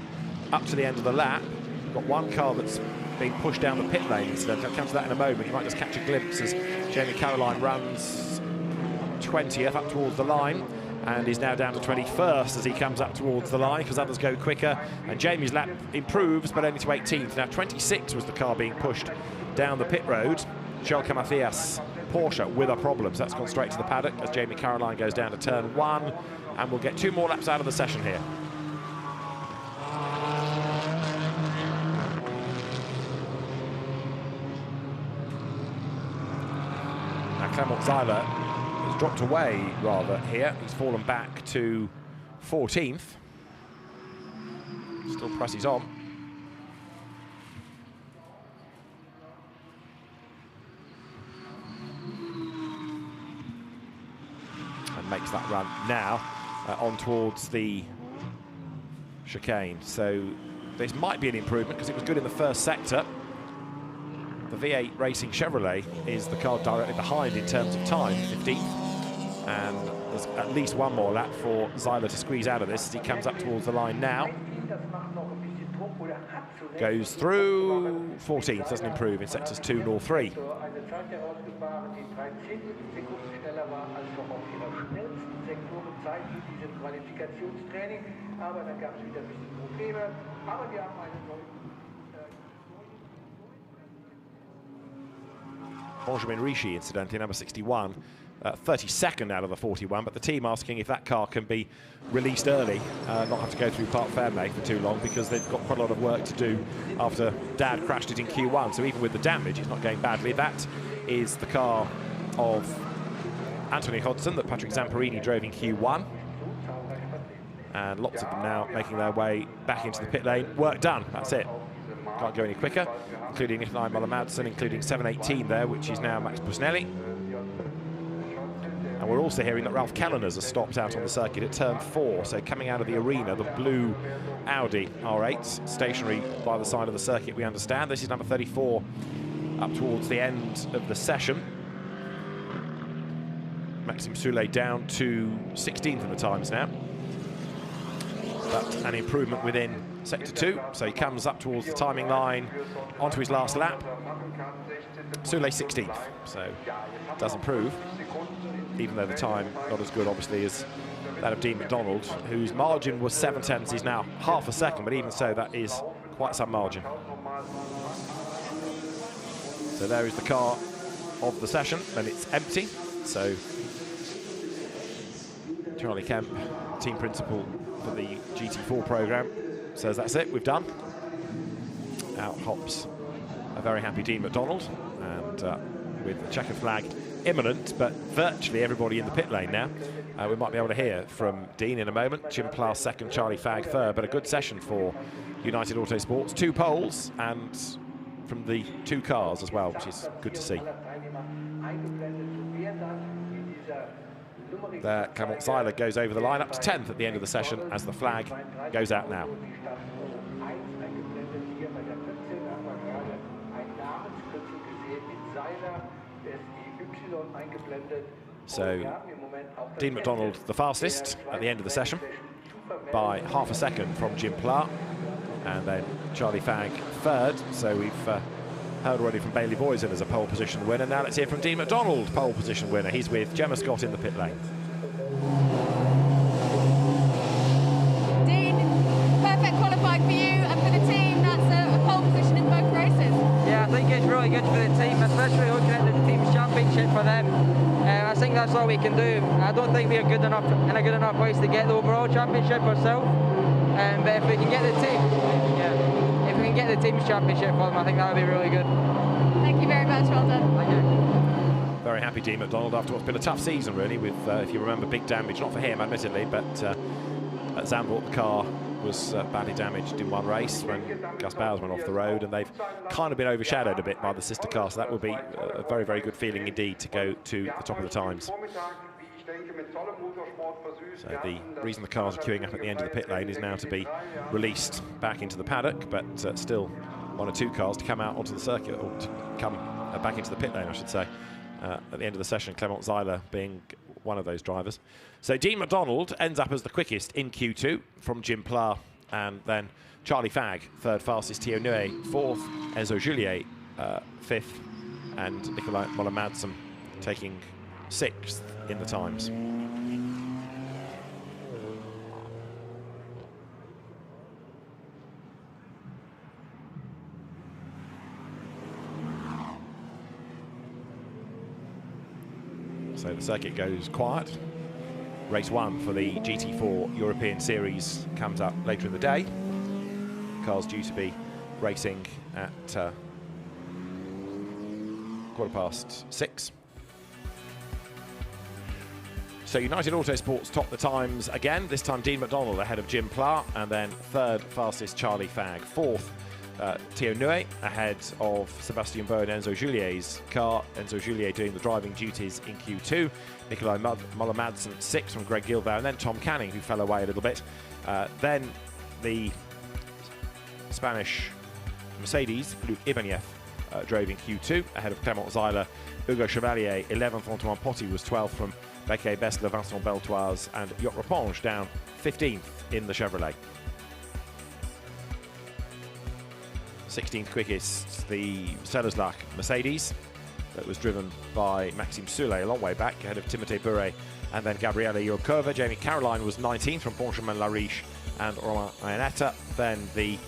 up to the end of the lap. We've got 1 car that's being pushed down the pit lane incident. I'll come to that in a moment. You might just catch a glimpse as Jamie Caroline runs 20th up towards the line, and is now down to 21st as he comes up towards the line, because others go quicker, and Jamie's lap improves, but only to 18th. Now 26 was the car being pushed down the pit road. Joel Mathias Porsche with a problem, so that's gone straight to the paddock as Jamie Caroline goes down to turn 1, and we'll get 2 more laps out of the session here. Clement Zeiler has dropped away rather here. He's fallen back to 14th. Still presses on. And makes that run now on towards the chicane. So this might be an improvement because it was good in the first sector. The V8 Racing Chevrolet is the car directly behind in terms of time, 15th. And there's at least 1 more lap for Zeiler to squeeze out of this as he comes up towards the line now. Goes through 14th, doesn't improve in sectors 2 nor 3. Benjamin Ricci, incidentally, number 61, 32nd out of the 41, but the team asking if that car can be released early, not have to go through Parc Fermé for too long, because they've got quite a lot of work to do after Dad crashed it in Q1. So even with the damage, it's not going badly. That is the car of Anthony Hodgson that Patrick Zamperini drove in Q1. And lots of them now making their way back into the pit lane. Work done, that's it. Can't go any quicker, including Nikolai Muller-Madsen, including 718 there, which is now Max Busnelli. And we're also hearing that Ralph Kellner's has stopped out on the circuit at turn 4, so coming out of the arena, the blue Audi R8, stationary by the side of the circuit, we understand. This is number 34 up towards the end of the session. Maxime Soulet down to 16th in the times now. But an improvement within sector 2, so he comes up towards the timing line onto his last lap. Soulet 16th, so does improve, even though the time not as good obviously as that of Dean McDonald, whose margin was 7/10. He's now half a second, but even so that is quite some margin. So there is the car of the session, and it's empty. So Charlie Kemp, team principal for the GT4 program, says that's it, we've done. out hops a very happy Dean McDonald, and with the checkered flag imminent, but virtually everybody in the pit lane now. We might be able to hear from Dean in a moment. Jim Plas second, Charlie Fagg third, but a good session for United Autosports. 2 poles, and from the 2 cars as well, which is good to see. There, Clement Seiler goes over the line up to 10th at the end of the session as the flag goes out now. So Dean McDonald the fastest at the end of the session by half a second from Jim Plas, and then Charlie Fagg third. So we've heard already from Bailey Boysen as a pole position winner. Now let's hear from Dean McDonald, pole position winner. He's with Gemma Scott in the pit lane. Dean, perfect qualifying for you and for the team. That's a pole position in both races. Yeah, I think it's really good for the team, especially looking at the team's championship for them. I think that's all we can do. I don't think we're good enough in a good enough place to get the overall championship ourselves. But if we can get the team, if we can get the team's championship for them, I think that would be really good. Thank you very much. Well done. Thank you. Very happy Dean McDonald after what's been a tough season, really, with, if you remember, big damage, not for him, admittedly, but at Zandvoort, the car was badly damaged in one race when Gus Bowers went off the road, and they've kind of been overshadowed a bit by the sister car, so that would be a very, very good feeling indeed to go to the top of the times. So the reason the cars are queuing up at the end of the pit lane is now to be released back into the paddock, but still 1 or 2 cars to come out onto the circuit, or to come back into the pit lane, I should say, at the end of the session, Clement Seiler being one of those drivers. So Dean McDonald ends up as the quickest in Q2 from Jim Plas, and then Charlie Fagg, third fastest, Theo Nue, fourth, Enzo Juliet, fifth, and Nikolai Moller-Madsen taking 6th in the times. So the circuit goes quiet. Race 1 for the GT4 European Series comes up later in the day. The car's due to be racing at 6:15. So United Autosports top the times again, this time Dean McDonald ahead of Jim Plas, and then third fastest Charlie Fagg, fourth Theo Nue ahead of Sebastian Boe and Enzo Juliet's car. Enzo Juliet doing the driving duties in Q2. Nikolai Moller-Madsen 6th from Greg Gilbert, and then Tom Canning, who fell away a little bit. Then the Spanish Mercedes, Luc Ibanez, drove in Q2 ahead of Clement Seiler, Hugo Chevalier 11th, Antoine Potti was 12th from Becquet Bessler, Vincent Beltoise, and Jot Reponge down 15th in the Chevrolet. 16th quickest, the Sellerslach Mercedes, that was driven by Maxime Soulet a long way back, ahead of Timothée Bure and then Gabriele Yurkova. Jamie Caroline was 19th from Benjamin Lariche and Romain Iannetta. Then the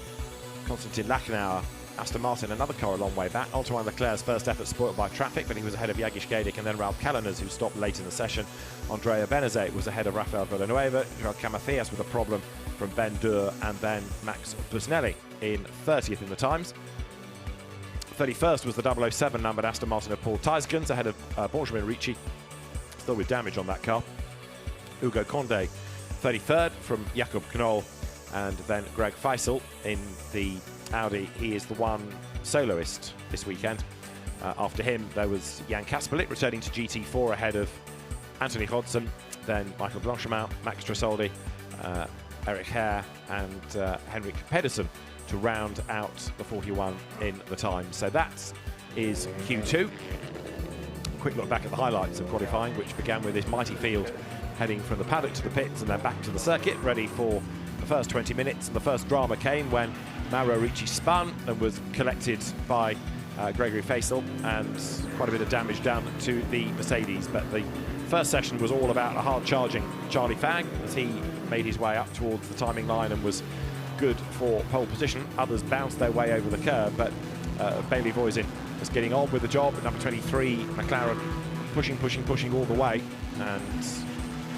Konstantin Lachenauer Aston Martin, another car a long way back. Antoine Leclerc's first effort spoiled by traffic, but he was ahead of Jagish Gaidik and then Ralph Kalleners, who stopped late in the session. Andrea Benezet was ahead of Rafael Villanueva. Gerard Camathias with a problem from Ben Dur, and then Max Busnelli in 30th in the times. 31st was the 007 numbered Aston Martin of Paul Tijskens, ahead of Benjamin Ricci, still with damage on that car. Hugo Condé 33rd from Jakob Knoll, and then Greg Feisel in the Audi. He is the one soloist this weekend. After him, there was Jan Kasperlik returning to GT4 ahead of Anthony Hodson, then Michael Blanchemont, Max Tresoldi, Eric Hare, and Henrik Pedersen to round out the 41 in the time. So that is Q2. Quick look back at the highlights of qualifying, which began with his mighty field heading from the paddock to the pits and then back to the circuit, ready for the first 20 minutes. And the first drama came when Mauro Ricci spun and was collected by Gregory Feisel, and quite a bit of damage done to the Mercedes. But the first session was all about a hard-charging Charlie Fagg as he made his way up towards the timing line and was good for pole position. Others bounced their way over the curve, but Bailey Boysen was getting on with the job. Number 23, McLaren, pushing all the way, and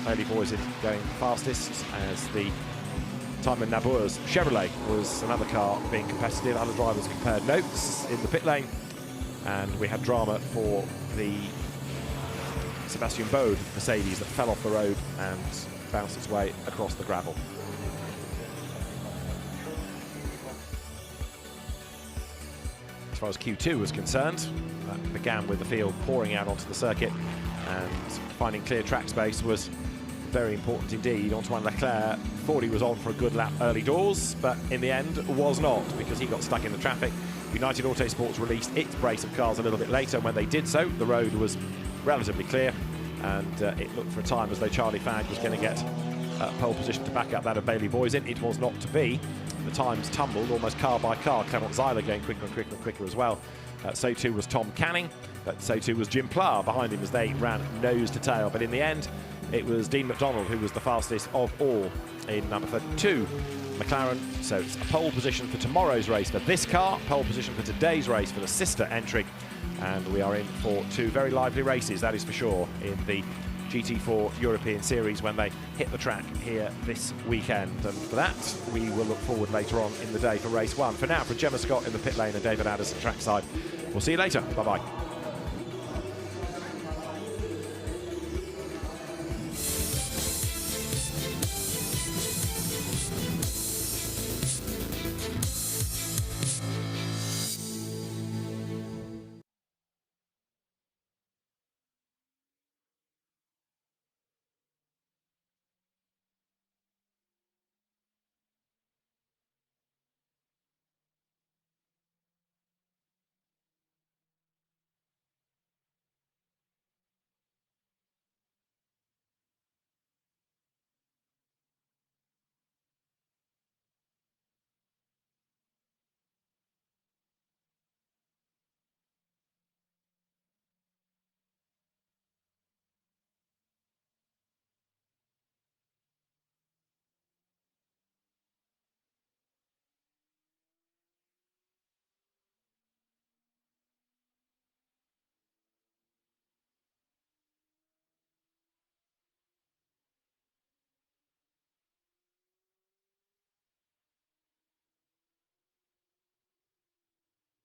Bailey Boysen going fastest as the time in Nabur's Chevrolet was another car being competitive. Other drivers compared notes in the pit lane, and we had drama for the Sebastian Bode Mercedes that fell off the road and bounced its way across the gravel. As far as Q2 was concerned, that began with the field pouring out onto the circuit, and finding clear track space was very important indeed. Antoine Leclerc thought he was on for a good lap early doors, but in the end was not, because he got stuck in the traffic. United Autosports released its brace of cars a little bit later. When they did so, the road was relatively clear, and it looked for a time as though Charlie Fagg was going to get pole position to back up that of Bailey Boysen. It was not to be. The times tumbled almost car by car. Clement Zeiler going quicker and quicker and quicker as well. So too was Tom Canning, but so too was Jim Plough behind him as they ran nose to tail. But in the end, it was Dean McDonald who was the fastest of all in number 32 McLaren. So it's a pole position for tomorrow's race for this car, pole position for today's race for the sister entry, and we are in for two very lively races, that is for sure, in the GT4 European Series when they hit the track here this weekend. And for that, we will look forward later on in the day for race one. For now, for Gemma Scott in the pit lane and David Addison trackside, we'll see you later. Bye-bye.